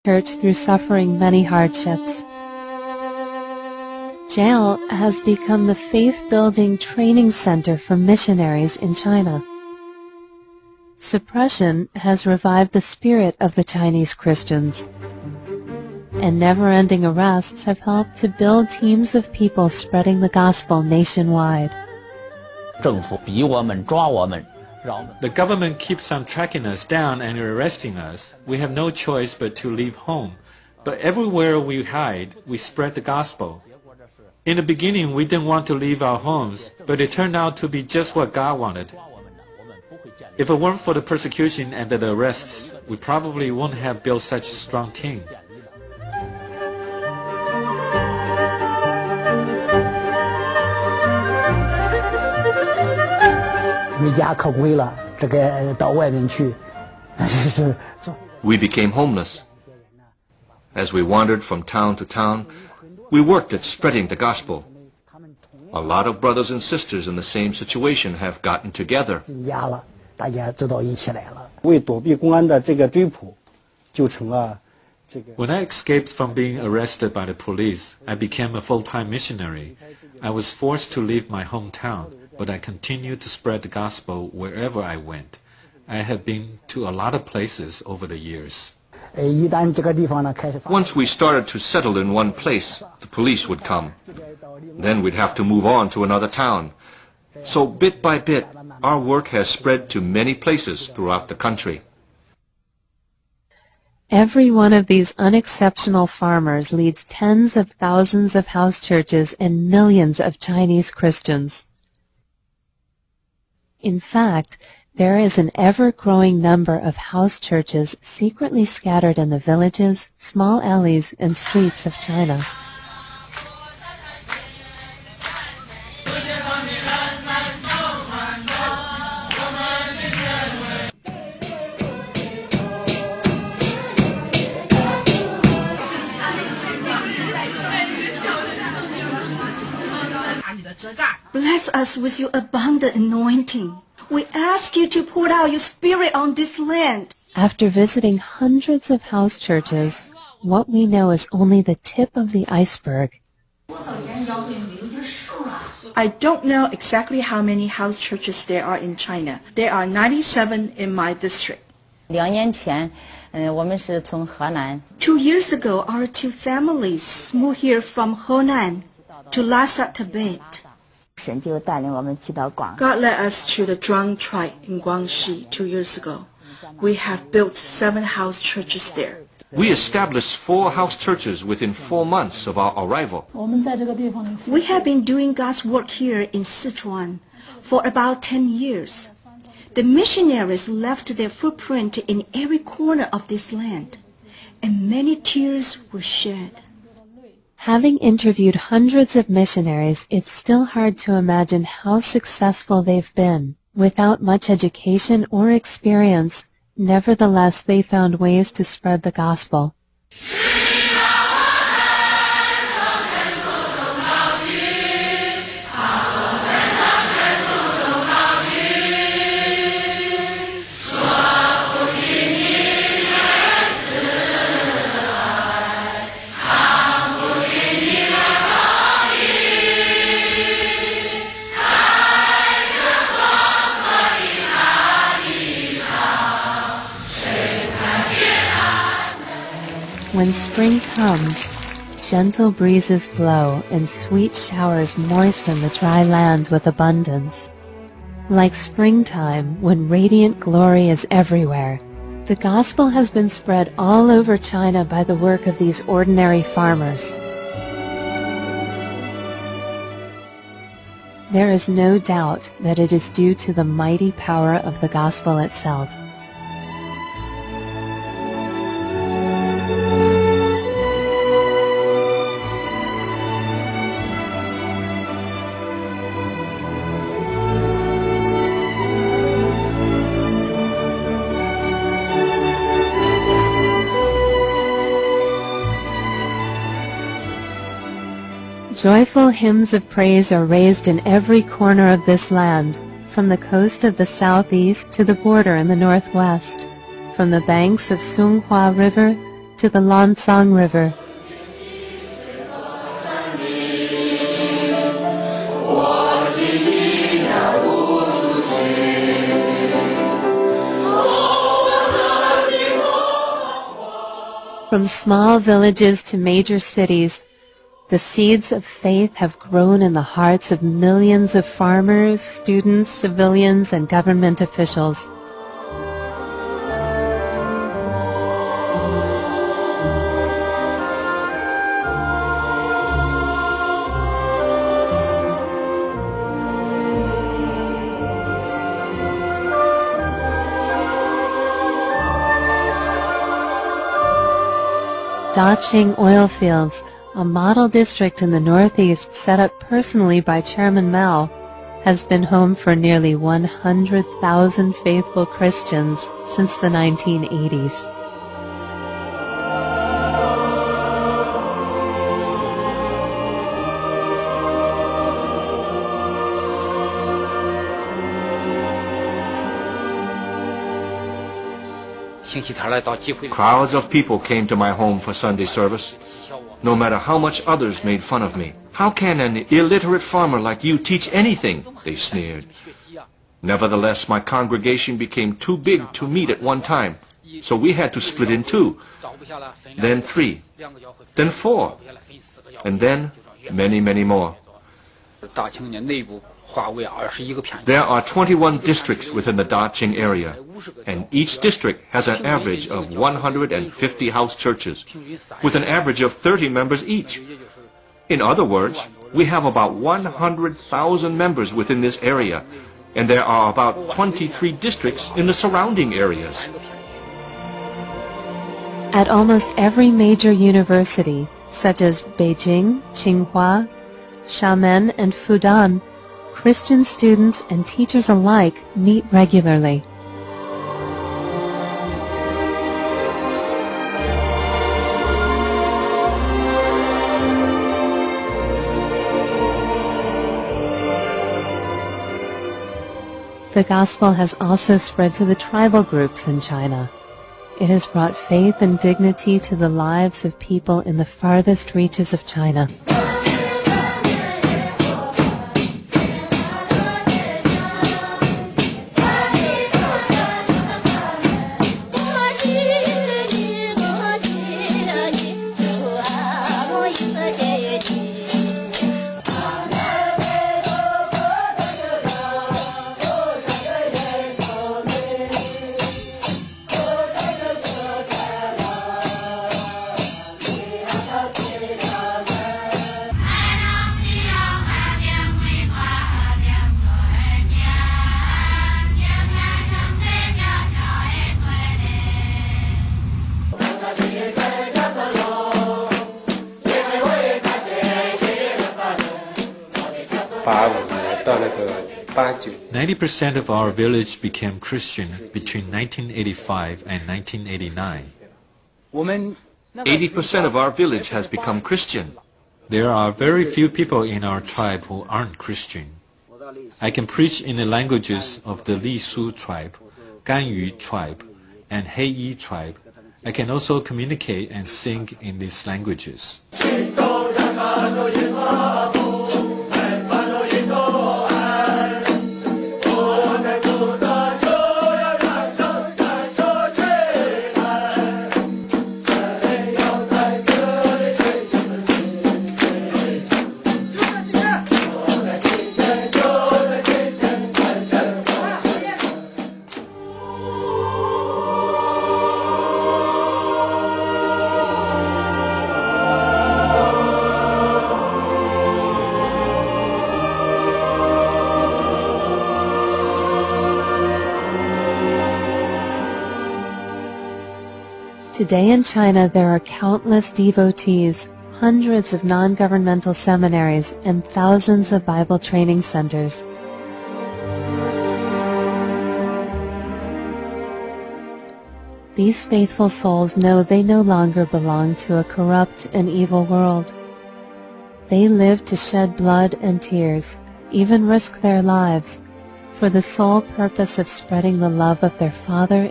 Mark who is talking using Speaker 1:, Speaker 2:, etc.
Speaker 1: church through suffering many hardships. Jiao has become the faith-building training center for missionaries in China. Suppression has revived the spirit of the Chinese Christians, and never-ending arrests have helped to build teams of people spreading the gospel nationwide.
Speaker 2: The government keeps on tracking us down and arresting us. We have no choice but to leave home. But everywhere we hide, we spread the gospel. In the beginning, we didn't want to leave our homes, but it turned out to be just what God wanted. If it weren't for the persecution and the arrests, we probably wouldn't have built such a strong team.
Speaker 3: We became homeless. As we wandered from town to town, we worked at spreading the gospel. A lot of brothers and sisters in the same situation have gotten together.
Speaker 2: When I escaped from being arrested by the police, I became a full-time missionary. I was forced to leave my hometown, but I continued to spread the gospel wherever I went. I have been to a lot of places over the years.
Speaker 3: Once we started to settle in one place, the police would come. Then we'd have to move on to another town. So bit by bit, our work has spread to many places throughout the country.
Speaker 1: Every one of these unexceptional farmers leads tens of thousands of house churches and millions of Chinese Christians. In fact, there is an ever-growing number of house churches secretly scattered in the villages, small alleys, and streets of China.
Speaker 4: Bless us with your abundant anointing. We ask you to pour out your spirit on this land.
Speaker 1: After visiting hundreds of house churches, what we know is only the tip of the iceberg.
Speaker 4: I don't know exactly how many house churches there are in China. There are 97 in my district.
Speaker 5: 2年前，我们是从河南。
Speaker 4: 2 years ago, our two families moved here from Henan to Lhasa, Tibet.
Speaker 5: 神就带领我们去到广。
Speaker 4: God led us to the Zhuang tribe in Guangxi 2 years ago. We have built 7 house churches there.
Speaker 3: We established 4 house churches within 4 months of our arrival.
Speaker 4: We have been doing God's work here in Sichuan for about 10 years. The missionaries left their footprint in every corner of this land, and many tears were shed.
Speaker 1: Having interviewed hundreds of missionaries, it's still hard to imagine how successful they've been. Without much education or experience, nevertheless they found ways to spread the gospel. When spring comes, gentle breezes blow and sweet showers moisten the dry land with abundance. Like springtime, when radiant glory is everywhere, the gospel has been spread all over China by the work of these ordinary farmers. There is no doubt that it is due to the mighty power of the gospel itself. Joyful hymns of praise are raised in every corner of this land, from the coast of the southeast to the border in the northwest, from the banks of Songhua River to the Lancang River. From small villages to major cities, the seeds of faith have grown in the hearts of millions of farmers, students, civilians, and government officials. Daqing oil fields, a model district in the northeast set up personally by Chairman Mao, has been home for nearly 100,000 faithful Christians since the 1980s.
Speaker 3: Crowds of people came to my home for Sunday service. No matter how much others made fun of me. How can an illiterate farmer like you teach anything? They sneered. Nevertheless, my congregation became too big to meet at one time, so we had to split in two, then 3, then 4, and then many, many more. There are 21 districts within the Daqing area, and each district has an average of 150 house churches, with an average of 30 members each. In other words, we have about 100,000 members within this area, and there are about 23 districts in the surrounding areas.
Speaker 1: At almost every major university, such as Beijing, Tsinghua, Xiamen, and Fudan, Christian students and teachers alike meet regularly. The gospel has also spread to the tribal groups in China. It has brought faith and dignity to the lives of people in the farthest reaches of China.
Speaker 2: Ninety 90% of our village became Christian between 1985 and 1989.
Speaker 3: 80% of our village has become Christian.
Speaker 2: There are very few people in our tribe who aren't Christian. I can preach in the languages of the Li Su tribe, Ganyu tribe, and Heiyi tribe. I can also communicate and sing in these languages.
Speaker 1: Today in China, there are countless devotees, hundreds of non-governmental seminaries, and thousands of Bible training centers. These faithful souls know they no longer belong to a corrupt and evil world. They live to shed blood and tears, even risk their lives, for the sole purpose of spreading the love of their Father